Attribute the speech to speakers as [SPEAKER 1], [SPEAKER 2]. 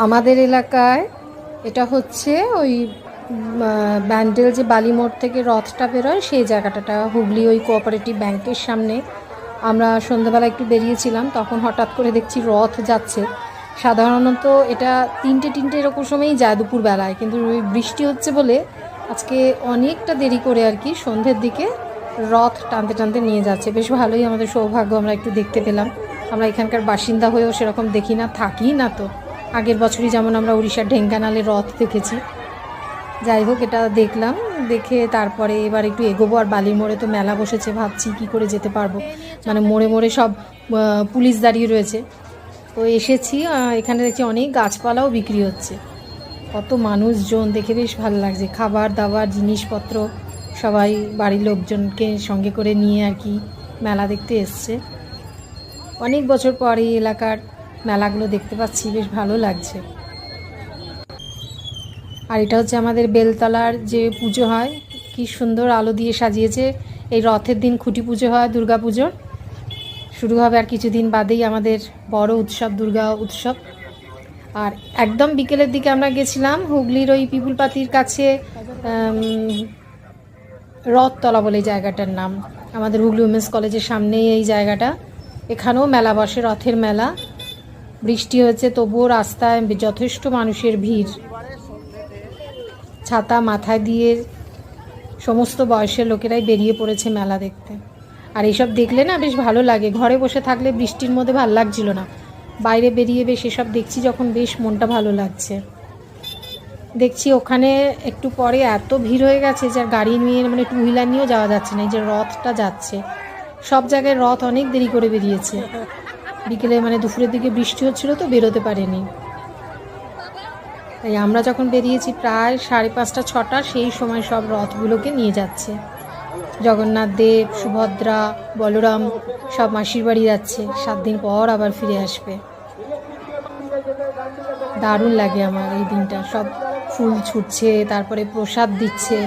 [SPEAKER 1] আমাদের এলাকায় এটা হচ্ছে ওই ব্যান্ডেল যে বালিমোড় থেকে রথটা বেরোয় সেই জায়গাটা, হুগলি ওই কোঅপারেটিভ ব্যাংকের সামনে। আমরা সন্ধ্যাবেলা একটু বেরিয়েছিলাম, তখন হঠাৎ করে দেখছি রথ যাচ্ছে। সাধারণত এটা তিনটে এরকম সময়ই যায় দুপুরবেলায়, কিন্তু ওই বৃষ্টি হচ্ছে বলে আজকে অনেকটা দেরি করে আর কি সন্ধ্যের দিকে রথ টানতে টানতে নিয়ে যাচ্ছে। বেশ ভালোই আমাদের সৌভাগ্য, আমরা একটু দেখতে পেলাম। আমরা এখানকার বাসিন্দা হয়েও সেরকম দেখি না, থাকি না তো। আগের বছরই যেমন আমরা উড়িষ্যার ঢেঙ্কানালে রথ দেখেছি। যাই হোক, এটা দেখলাম, দেখে তারপরে এবার একটু এগোবো। আর বালির মোড়ে তো মেলা বসেছে, ভাবছি কি করে যেতে পারবো, মানে মোড়ে মোড়ে সব পুলিশ দাঁড়িয়ে রয়েছে। তো এসেছি, এখানে দেখছি অনেক গাছপালাও বিক্রি হচ্ছে, কত মানুষজন, দেখে বেশ ভালো লাগছে। খাবার দাবার জিনিসপত্র সবাই বাড়ির লোকজনকে সঙ্গে করে নিয়ে আর কি মেলা দেখতে এসছে। অনেক বছর পর এই এলাকার মেলাগুলো দেখতে পাচ্ছি, বেশ ভালো লাগছে। আর এটা হচ্ছে আমাদের বেলতলার যে পুজো হয়, কি সুন্দর আলো দিয়ে সাজিয়েছে। এই রথের দিন খুঁটি পুজো হয়, দুর্গা পুজোর শুরু হবে আর কিছুদিন বাদেই আমাদের বড় উৎসব, দুর্গা উৎসব। আর একদম বিকেলের দিকে আমরা গেছিলাম হুগলির ওই পিপুলপাতির কাছে, রথতলা বলে জায়গাটার নাম। আমাদের হুগলি উমেন্স কলেজের সামনেই এই জায়গাটা, এখানেও মেলা বসে, রথের মেলা। বৃষ্টি হয়েছে তবুও রাস্তায় যথেষ্ট মানুষের ভিড়, ছাতা মাথায় দিয়ে সমস্ত বয়সের লোকেরাই বেরিয়ে পড়েছে মেলা দেখতে। আর এইসব দেখলে না বেশ ভালো লাগে, ঘরে বসে থাকলে বৃষ্টির মধ্যে ভালো লাগছিল না, বাইরে বেরিয়ে বেশ এসব দেখছি যখন, বেশ মনটা ভালো লাগছে। দেখছি ওখানে একটু পরে এত ভিড় হয়ে গেছে যে গাড়ি নিয়ে, মানে টু হুইলার নিয়েও যাওয়া যাচ্ছে না। এই যে রথটা যাচ্ছে, সব জায়গায় রথ অনেক দেরি করে বেরিয়েছে। বিকেলে মানে দুপুরের দিকে বৃষ্টি হচ্ছিলো তো বেরোতে পারেনি। তাই আমরা যখন বেরিয়েছি প্রায় 5:30 6টা, সেই সময় সব রথগুলোকে নিয়ে যাচ্ছে। জগন্নাথ দেব, সুভদ্রা, বলরাম সব মাসির বাড়ি যাচ্ছে, 7 দিন পর আবার ফিরে আসবে। দারুণ লাগে আমার এই দিনটা, সব ফুল ছুটছে, তারপরে প্রসাদ দিচ্ছে।